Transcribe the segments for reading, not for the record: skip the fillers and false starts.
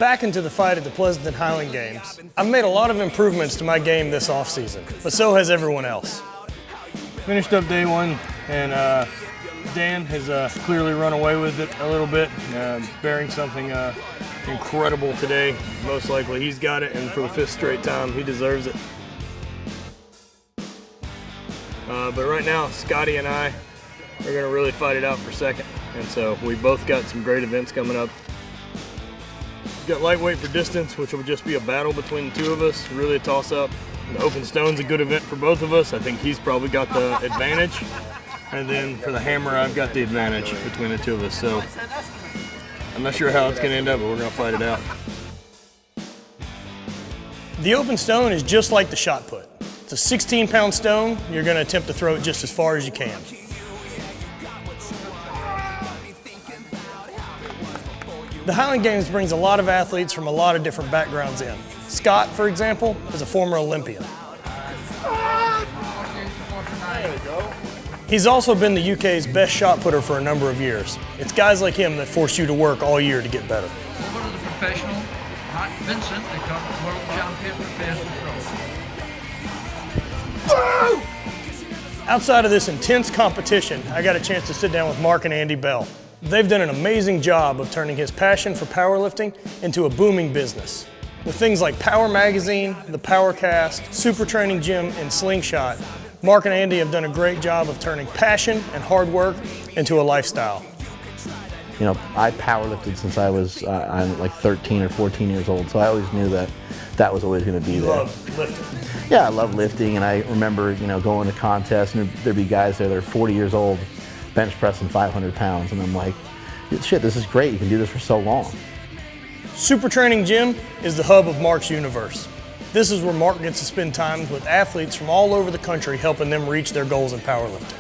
Back into the fight at the Pleasanton Highland Games. I've made a lot of improvements to my game this offseason, but so has everyone else. Finished up day one, and Dan has clearly run away with it a little bit, bearing something incredible today. Most likely he's got it, and for the 5th straight time, he deserves it. But right now, Scotty and I are going to really fight it out for second, and so we both got some great events coming up. We've got lightweight for distance, which will just be a battle between the two of us, really a toss-up. The open stone's a good event for both of us. I think he's probably got the advantage. And then for the hammer, I've got the advantage between the two of us. So I'm not sure how it's gonna end up, but we're gonna fight it out. The open stone is just like the shot put. It's a 16-pound stone. You're gonna attempt to throw it just as far as you can. The Highland Games brings a lot of athletes from a lot of different backgrounds in. Scott, for example, is a former Olympian. He's also been the UK's best shot putter for a number of years. It's guys like him that force you to work all year to get better. Over to the professional, Vincent, the current world champion for throw. Outside of this intense competition, I got a chance to sit down with Mark and Andy Bell. They've done an amazing job of turning his passion for powerlifting into a booming business. With things like Power Magazine, the Powercast, Super Training Gym, and Slingshot, Mark and Andy have done a great job of turning passion and hard work into a lifestyle. You know, I powerlifted since I was I'm like 13 or 14 years old, so I always knew that that was always going to be there. You love lifting. Yeah, I love lifting, and I remember, you know, going to contests, and there'd be guys there that are 40 years old, bench pressing 500 pounds, and I'm like, shit, this is great, you can do this for so long. Super Training Gym is the hub of Mark's universe. This is where Mark gets to spend time with athletes from all over the country, helping them reach their goals in powerlifting.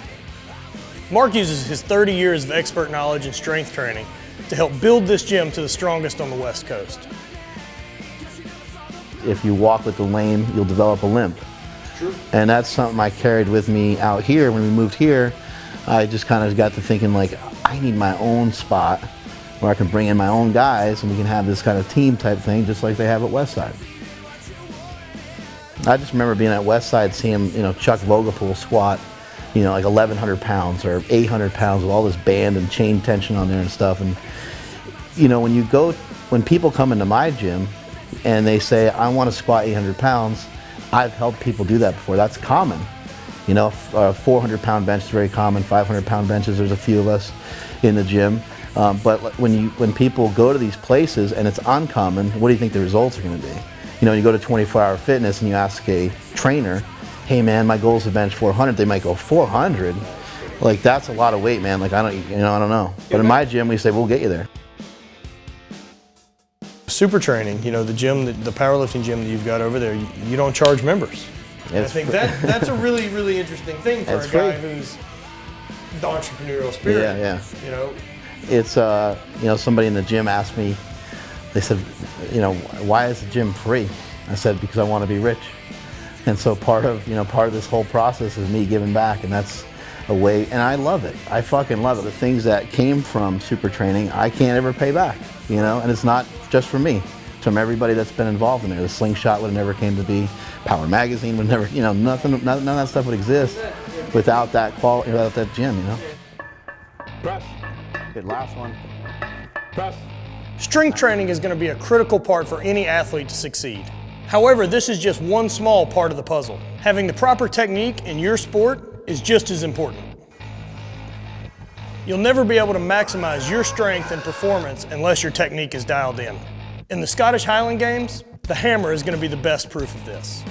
Mark uses his 30 years of expert knowledge in strength training to help build this gym to the strongest on the West Coast. If you walk with the lame, you'll develop a limp. True. And that's something I carried with me out here. When we moved here, I just kind of got to thinking, like, I need my own spot where I can bring in my own guys and we can have this kind of team type thing just like they have at Westside. I just remember being at Westside, seeing, you know, Chuck Vogelpool squat, you know, like 1,100 pounds or 800 pounds with all this band and chain tension on there and stuff. And, you know, when people come into my gym and they say, I want to squat 800 pounds, I've helped people do that before. That's common. You know, 400-pound bench is very common, 500-pound benches, there's a few of us in the gym. But when people go to these places and it's uncommon, what do you think the results are going to be? You know, when you go to 24-hour fitness and you ask a trainer, hey man, my goal is to bench 400, they might go, 400? Like, that's a lot of weight, man. Like, I don't know. But in my gym, we say, we'll get you there. Super Training, you know, the gym, the powerlifting gym that you've got over there, you don't charge members. I think that's a really, really interesting thing for a guy who's the entrepreneurial spirit. Yeah. You know, it's you know, somebody in the gym asked me, they said, you know, why is the gym free? I said, because I want to be rich. And so part of this whole process is me giving back, and that's a way, and I love it. I fucking love it. The things that came from Super Training, I can't ever pay back, you know, and it's not just for me. It's from everybody that's been involved in there. The Slingshot would have never came to be. Power Magazine would never, you know, none of that stuff would exist without that quality, without that gym, you know. Press. Good, last one. Press. Strength training is going to be a critical part for any athlete to succeed. However, this is just one small part of the puzzle. Having the proper technique in your sport is just as important. You'll never be able to maximize your strength and performance unless your technique is dialed in. In the Scottish Highland Games, the hammer is going to be the best proof of this.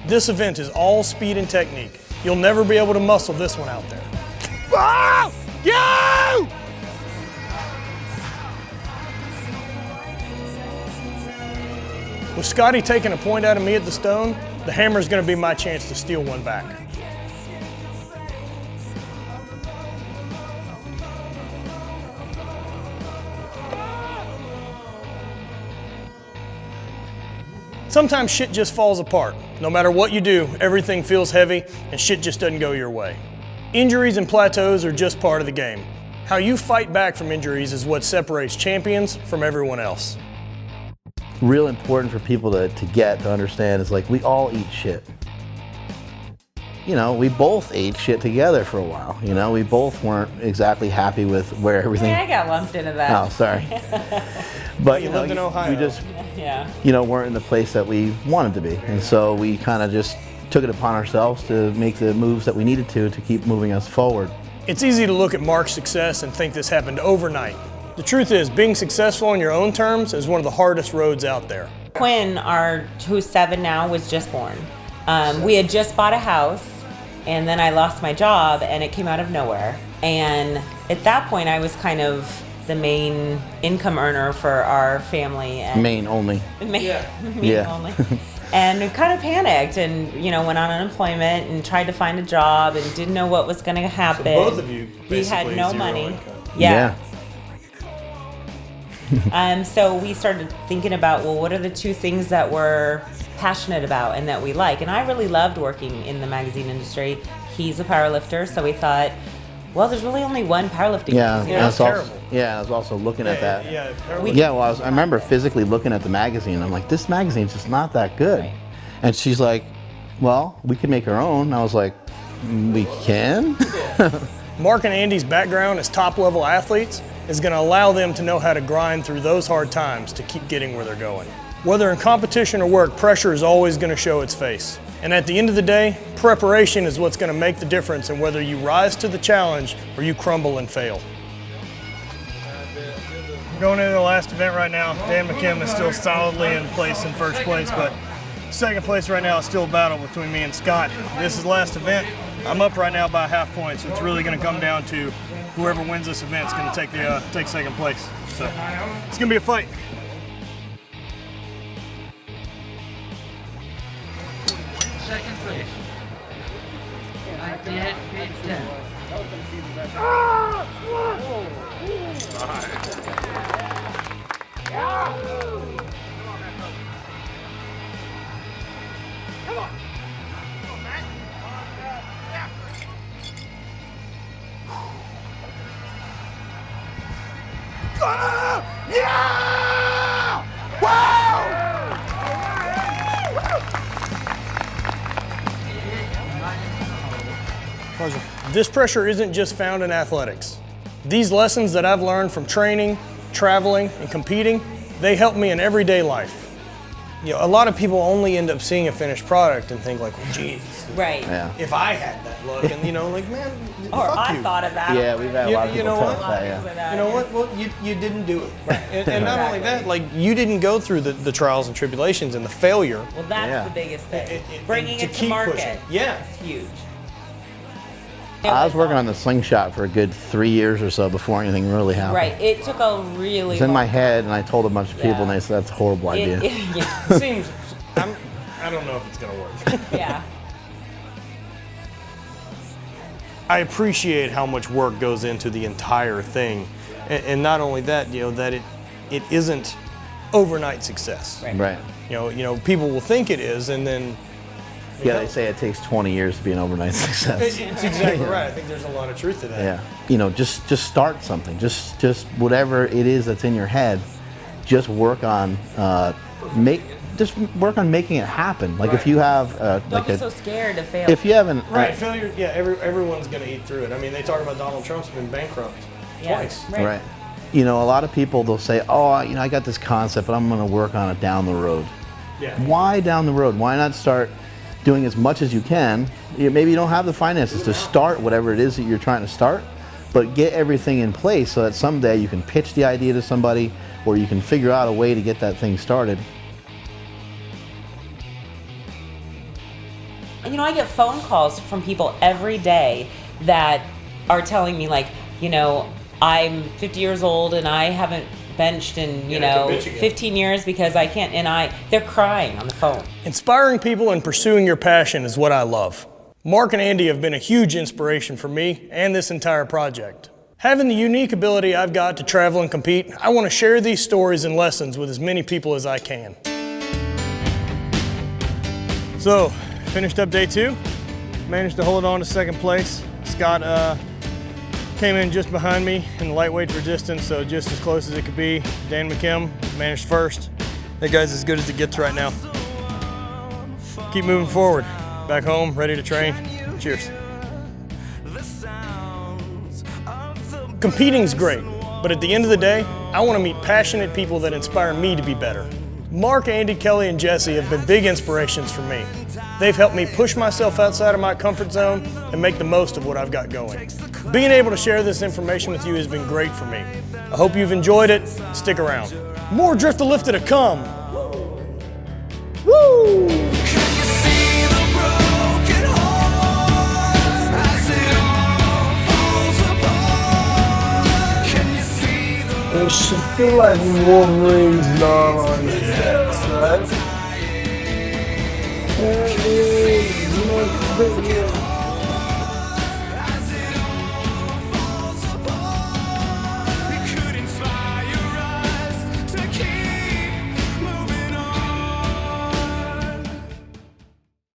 This event is all speed and technique. You'll never be able to muscle this one out there. Oh! Go! With Scotty taking a point out of me at the stone, the hammer is going to be my chance to steal one back. Sometimes shit just falls apart. No matter what you do, everything feels heavy and shit just doesn't go your way. Injuries and plateaus are just part of the game. How you fight back from injuries is what separates champions from everyone else. real important for people to understand is like we all eat shit. You know, we both ate shit together for a while. You know, we both weren't exactly happy with where everything. Yeah, I got lumped into that. Oh, sorry. But you know, lived in Ohio. we just Yeah. you know weren't in the place that we wanted to be, and so we kind of just took it upon ourselves to make the moves that we needed to keep moving us forward. It's easy to look at Mark's success and think this happened overnight. The truth is, being successful on your own terms is one of the hardest roads out there. Quinn, who's 7 now, was just born. We had just bought a house, and then I lost my job, and it came out of nowhere. And at that point, I was kind of the main income earner for our family. And Maine only. Main Yeah. only. And we kind of panicked and, you know, went on unemployment and tried to find a job and didn't know what was going to happen. So both of you We had basically no zero money. income. Yeah. So we started thinking about, well, what are the 2 things that we're passionate about and that we like? And I really loved working in the magazine industry. He's a power lifter, so we thought, well, there's really only one powerlifting magazine. that's terrible. I was also looking at that. Yeah, Well, I remember physically looking at the magazine. I'm like, this magazine's just not that good. Right. And she's like, well, we can make our own. And I was like, we can? Mark and Andy's background as top-level athletes is going to allow them to know how to grind through those hard times to keep getting where they're going. Whether in competition or work, pressure is always going to show its face. And at the end of the day, preparation is what's going to make the difference in whether you rise to the challenge or you crumble and fail. Going into the last event right now, Dan McKim is still solidly in place in first place, but second place right now is still a battle between me and Scott. This is the last event. I'm up right now by 1/2 point, so it's really going to come down to whoever wins this event is going to take second place. So it's going to be a fight. Second place. 98 feet 10. Pleasure. This pressure isn't just found in athletics. These lessons that I've learned from training, traveling, and competing, they help me in everyday life. You know, a lot of people only end up seeing a finished product and think like, well, geez, Right. Yeah. if I had that look, and you know, like, man, Or fuck I you. thought of that. Yeah, we've had a lot of You people know tell what? us that, yeah. You know what? Well, you didn't do it. And not only that, like, you didn't go through the trials and tribulations and the failure. Well, that's Yeah. the biggest thing. And Bringing to it to keep market. pushing. Yeah. Is huge. I was working on the slingshot for a good 3 years or so before anything really happened. Right. It took a really It was in my long head, and I told a bunch of people, Yeah. and they said, that's a horrible idea. yeah. Seems, I don't know if it's gonna work. Yeah. I appreciate how much work goes into the entire thing, and not only that, you know, that it isn't overnight success. Right. Right. You know, people will think it is, and then Yeah, they say it takes 20 years to be an overnight success. it's exactly right. I think there's a lot of truth to that. Yeah. You know, just start something. Just whatever it is that's in your head, just work on work on making it happen. Like if you have Don't like be so scared to fail. if you have an Right, failure. Yeah, everyone's gonna eat through it. I mean, they talk about Donald Trump's been bankrupt twice. right. You know, a lot of people they'll say, "Oh, you know, I got this concept, but I'm going to work on it down the road." Yeah. Why down the road? Why not start doing as much as you can? Maybe you don't have the finances to start whatever it is that you're trying to start, but get everything in place so that someday you can pitch the idea to somebody or you can figure out a way to get that thing started. You know, I get phone calls from people every day that are telling me, like, you know, I'm 50 years old and I haven't benched in, you know, 15 years because I can't, and they're crying on the phone. Inspiring people and pursuing your passion is what I love. Mark and Andy have been a huge inspiration for me and this entire project. Having the unique ability I've got to travel and compete, I want to share these stories and lessons with as many people as I can. So, finished up day 2, managed to hold on to second place. Scott came in just behind me in the lightweight for distance, so just as close as it could be. Dan McKim managed first. That guy's as good as it gets right now. Keep moving forward. Back home, ready to train. Cheers. Competing's great, but at the end of the day, I want to meet passionate people that inspire me to be better. Mark, Andy, Kelly, and Jesse have been big inspirations for me. They've helped me push myself outside of my comfort zone and make the most of what I've got going. Being able to share this information with you has been great for me. I hope you've enjoyed it. Stick around. More Drifta Lifta to come. Woo! It should feel like Wolverine's gnawing on his neck, right?